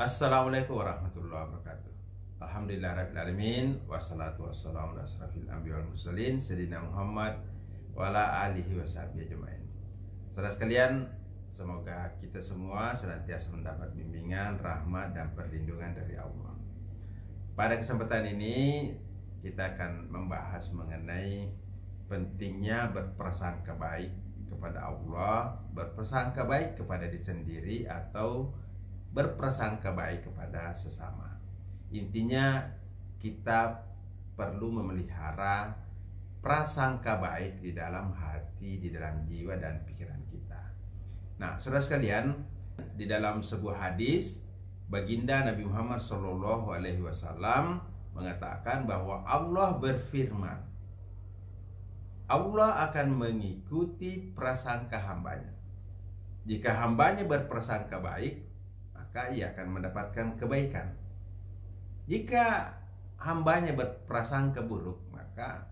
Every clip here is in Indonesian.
Assalamualaikum warahmatullahi wabarakatuh. Alhamdulillahirrahmanirrahim. Wassalatu wassalamu ala asrafil anbiya wal mursalin Sayyidina Muhammad wa ala alihi wa sahbihi ajma'in. Saudara sekalian, semoga kita semua senantiasa mendapat bimbingan, rahmat dan perlindungan dari Allah. Pada kesempatan ini kita akan membahas mengenai pentingnya berprasangka baik kepada Allah, berprasangka baik kepada diri sendiri, atau berprasangka baik kepada sesama. Intinya kita perlu memelihara prasangka baik di dalam hati, di dalam jiwa dan pikiran kita. Nah, saudara sekalian, di dalam sebuah hadis, baginda Nabi Muhammad SAW mengatakan bahwa Allah berfirman, Allah akan mengikuti prasangka hambanya. Jika hambanya berprasangka baik, maka ia akan mendapatkan kebaikan. Jika hambanya berprasangka buruk, maka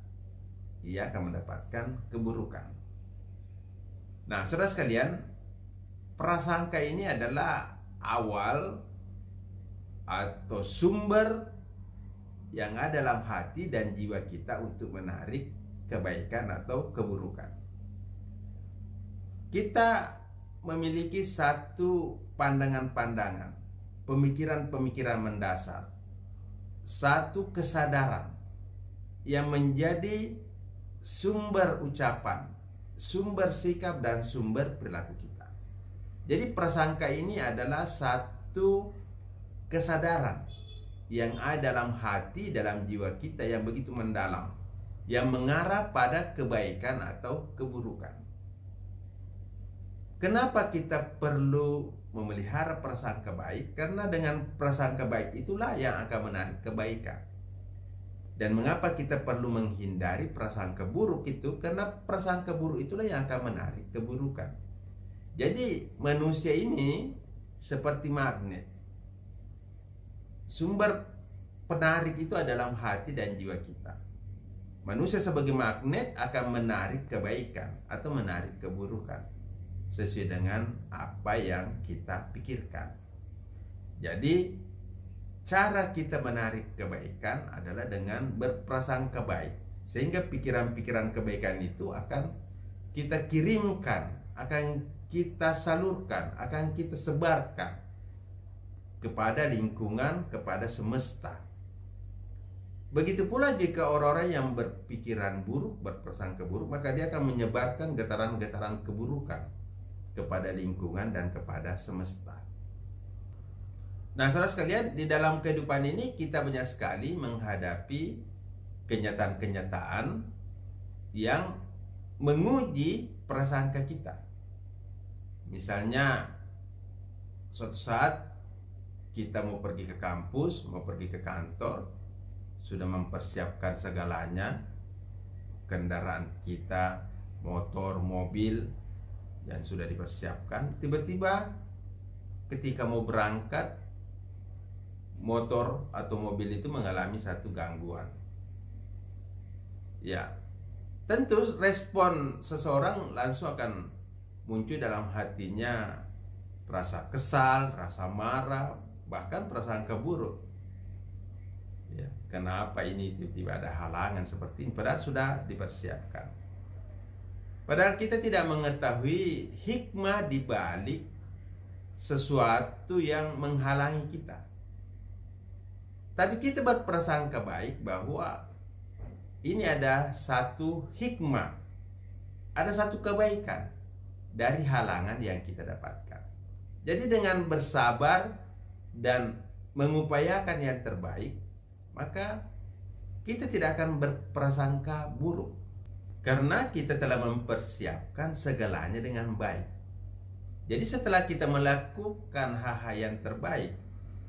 ia akan mendapatkan keburukan. Nah, saudara sekalian, prasangka ini adalah awal atau sumber yang ada dalam hati dan jiwa kita untuk menarik kebaikan atau keburukan. Kita memiliki satu pandangan-pandangan, pemikiran-pemikiran mendasar, satu kesadaran yang menjadi sumber ucapan, sumber sikap dan sumber perilaku kita. Jadi prasangka ini adalah satu kesadaran yang ada dalam hati, dalam jiwa kita yang begitu mendalam, yang mengarah pada kebaikan atau keburukan. Kenapa kita perlu memelihara prasangka baik? Karena dengan prasangka baik itulah yang akan menarik kebaikan. Dan mengapa kita perlu menghindari prasangka buruk itu? Karena prasangka buruk itulah yang akan menarik keburukan. Jadi manusia ini seperti magnet. Sumber penarik itu adalah dalam hati dan jiwa kita. Manusia sebagai magnet akan menarik kebaikan atau menarik keburukan sesuai dengan apa yang kita pikirkan. Jadi cara kita menarik kebaikan adalah dengan berprasangka baik, sehingga pikiran-pikiran kebaikan itu akan kita kirimkan, akan kita salurkan, akan kita sebarkan kepada lingkungan, kepada semesta. Begitu pula jika orang-orang yang berpikiran buruk, berprasangka buruk, maka dia akan menyebarkan getaran-getaran keburukan kepada lingkungan dan kepada semesta. Nah, saudara sekalian, di dalam kehidupan ini kita banyak sekali menghadapi kenyataan-kenyataan yang menguji prasangka kita. Misalnya, suatu saat kita mau pergi ke kampus, mau pergi ke kantor, sudah mempersiapkan segalanya, kendaraan kita, motor, mobil, dan sudah dipersiapkan. Tiba-tiba ketika mau berangkat, motor atau mobil itu mengalami satu gangguan. Ya, tentu respon seseorang langsung akan muncul dalam hatinya rasa kesal, rasa marah, bahkan prasangka buruk. Ya, kenapa ini tiba-tiba ada halangan seperti ini, padahal sudah dipersiapkan. Padahal kita tidak mengetahui hikmah di balik sesuatu yang menghalangi kita. Tapi kita berprasangka baik bahwa ini ada satu hikmah, ada satu kebaikan dari halangan yang kita dapatkan. Jadi dengan bersabar dan mengupayakan yang terbaik, maka kita tidak akan berprasangka buruk. Karena kita telah mempersiapkan segalanya dengan baik. Jadi setelah kita melakukan hal-hal yang terbaik,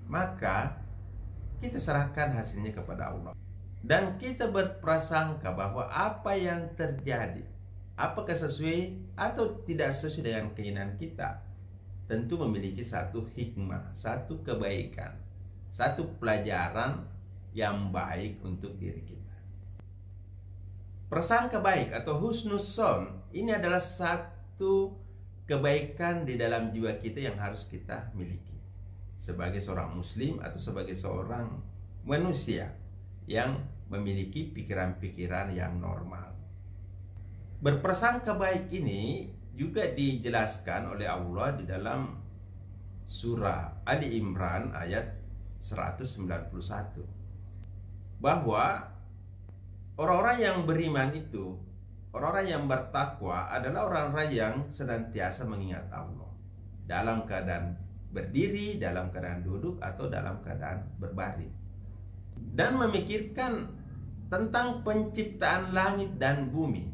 maka kita serahkan hasilnya kepada Allah. Dan kita berprasangka bahwa apa yang terjadi, apakah sesuai atau tidak sesuai dengan keinginan kita, tentu memiliki satu hikmah, satu kebaikan, satu pelajaran yang baik untuk diri kita. Prasangka baik atau husnuzon ini adalah satu kebaikan di dalam jiwa kita yang harus kita miliki. sebagai seorang muslim atau sebagai seorang manusia yang memiliki pikiran-pikiran yang normal. Berprasangka baik ini juga dijelaskan oleh Allah di dalam surah Ali Imran ayat 191, bahwa orang-orang yang beriman itu, orang-orang yang bertakwa adalah orang-orang yang senantiasa mengingat Allah dalam keadaan berdiri, dalam keadaan duduk, atau dalam keadaan berbaring, dan memikirkan tentang penciptaan langit dan bumi,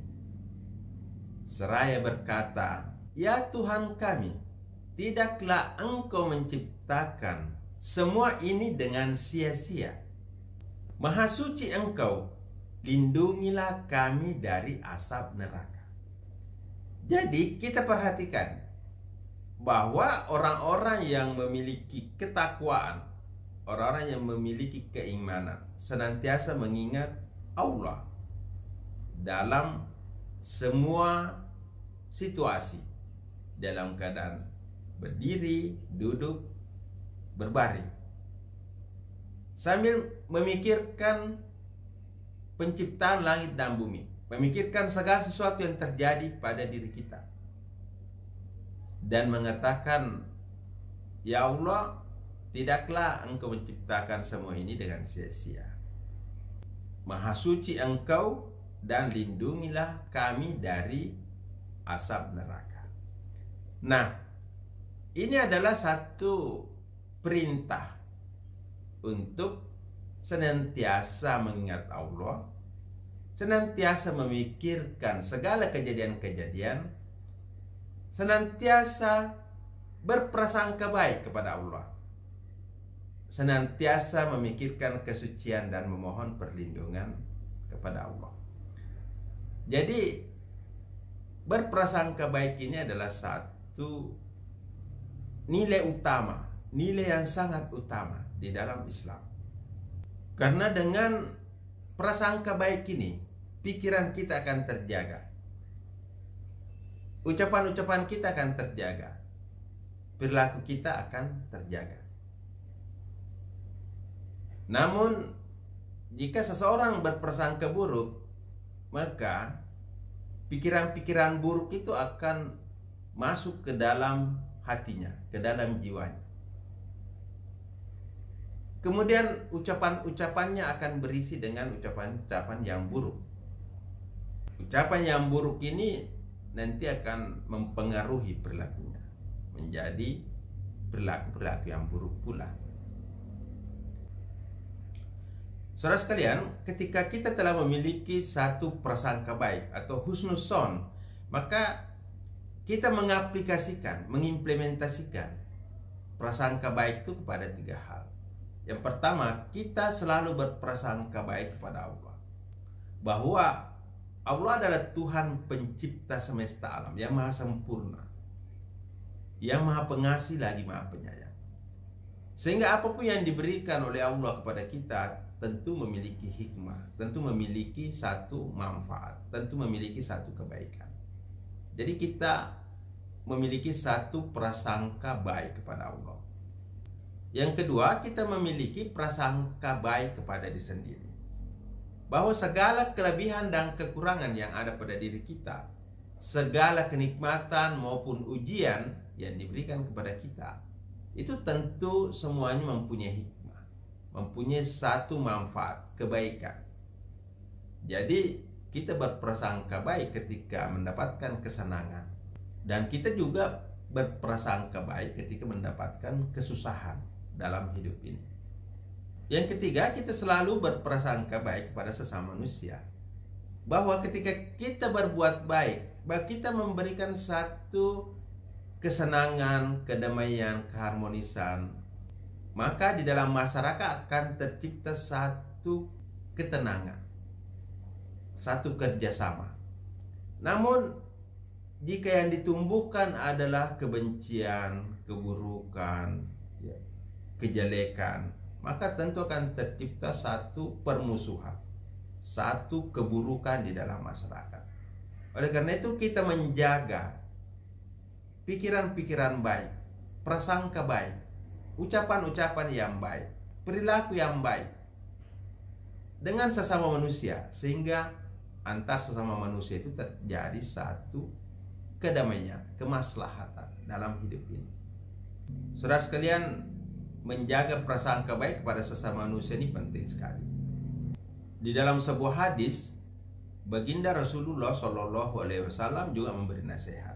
seraya berkata, "Ya Tuhan kami, tidaklah Engkau menciptakan semua ini dengan sia-sia. Maha suci Engkau, lindungilah kami dari asap neraka." Jadi kita perhatikan bahwa orang-orang yang memiliki ketakwaan, orang-orang yang memiliki keimanan, senantiasa mengingat Allah dalam semua situasi, dalam keadaan berdiri, duduk, berbaring, sambil memikirkan penciptaan langit dan bumi, memikirkan segala sesuatu yang terjadi pada diri kita, dan mengatakan, "Ya Allah, tidaklah Engkau menciptakan semua ini dengan sia-sia. Maha suci Engkau, dan lindungilah kami dari asap neraka." Nah, ini adalah satu perintah untuk senantiasa mengingat Allah, senantiasa memikirkan segala kejadian-kejadian, senantiasa berprasangka baik kepada Allah, senantiasa memikirkan kesucian dan memohon perlindungan kepada Allah. Jadi berprasangka baik ini adalah satu nilai utama, nilai yang sangat utama di dalam Islam. Karena dengan prasangka baik ini, pikiran kita akan terjaga, ucapan-ucapan kita akan terjaga, perilaku kita akan terjaga. Namun jika seseorang berprasangka buruk, maka pikiran-pikiran buruk itu akan masuk ke dalam hatinya, ke dalam jiwanya. Kemudian ucapan-ucapannya akan berisi dengan ucapan-ucapan yang buruk. Ucapan yang buruk ini nanti akan mempengaruhi perilakunya, menjadi perilaku-perilaku yang buruk pula. Saudara sekalian, ketika kita telah memiliki satu prasangka baik atau husnuzon, maka kita mengaplikasikan, mengimplementasikan prasangka baik itu kepada tiga hal. Yang pertama, kita selalu berprasangka baik kepada Allah, bahwa Allah adalah Tuhan pencipta semesta alam yang maha sempurna, yang maha pengasih lagi maha penyayang. Sehingga apapun yang diberikan oleh Allah kepada kita tentu memiliki hikmah, tentu memiliki satu manfaat, tentu memiliki satu kebaikan. Jadi kita memiliki satu prasangka baik kepada Allah. Yang kedua, kita memiliki prasangka baik kepada diri sendiri, bahwa segala kelebihan dan kekurangan yang ada pada diri kita, segala kenikmatan maupun ujian yang diberikan kepada kita, itu tentu semuanya mempunyai hikmah, mempunyai satu manfaat, kebaikan. Jadi kita berprasangka baik ketika mendapatkan kesenangan, dan kita juga berprasangka baik ketika mendapatkan kesusahan dalam hidup ini. Yang ketiga, kita selalu berprasangka baik kepada sesama manusia, bahwa ketika kita berbuat baik, bahwa kita memberikan satu kesenangan, kedamaian, keharmonisan, maka di dalam masyarakat akan tercipta satu ketenangan, satu kerjasama. Namun jika yang ditumbuhkan adalah kebencian, keburukan, kejelekan, maka tentu akan tercipta satu permusuhan, satu keburukan di dalam masyarakat. Oleh karena itu kita menjaga pikiran-pikiran baik, prasangka baik, ucapan-ucapan yang baik, perilaku yang baik dengan sesama manusia, sehingga antar sesama manusia itu terjadi satu kedamaian, kemaslahatan dalam hidup ini. Saudara sekalian, menjaga prasangka baik kepada sesama manusia ini penting sekali. Di dalam sebuah hadis, baginda Rasulullah Shallallahu Alaihi Wasallam juga memberi nasihat.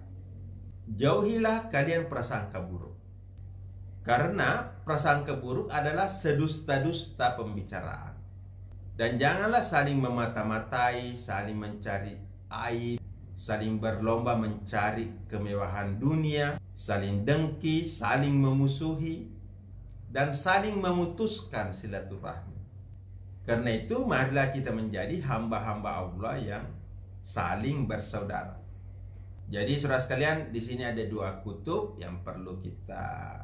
Jauhilah kalian prasangka buruk, karena prasangka buruk adalah sedusta-dusta pembicaraan. Dan janganlah saling memata-matai, saling mencari aib, saling berlomba mencari kemewahan dunia, saling dengki, saling memusuhi, dan saling memutuskan silaturahmi. Karena itu marilah kita menjadi hamba-hamba Allah yang saling bersaudara. Jadi saudara sekalian, di sini ada dua kutub yang perlu kita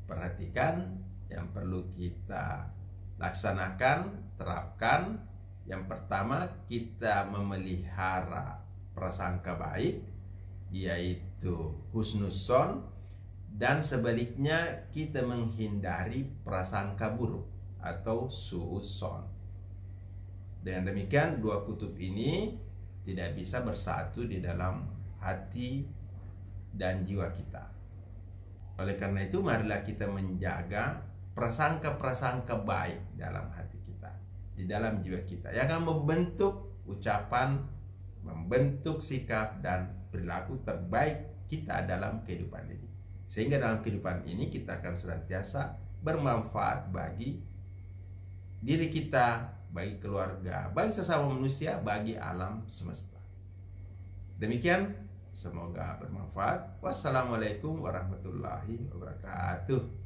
perhatikan, yang perlu kita laksanakan, terapkan. Yang pertama, kita memelihara prasangka baik, yaitu husnuzon, dan sebaliknya kita menghindari prasangka buruk atau suudzon. Dengan demikian, dua kutub ini tidak bisa bersatu di dalam hati dan jiwa kita. Oleh karena itu, marilah kita menjaga prasangka-prasangka baik dalam hati kita, di dalam jiwa kita, yang akan membentuk ucapan, membentuk sikap dan perilaku terbaik kita dalam kehidupan ini. Sehingga dalam kehidupan ini kita akan senantiasa bermanfaat bagi diri kita, bagi keluarga, bagi sesama manusia, bagi alam semesta. Demikian, semoga bermanfaat. Wassalamualaikum warahmatullahi wabarakatuh.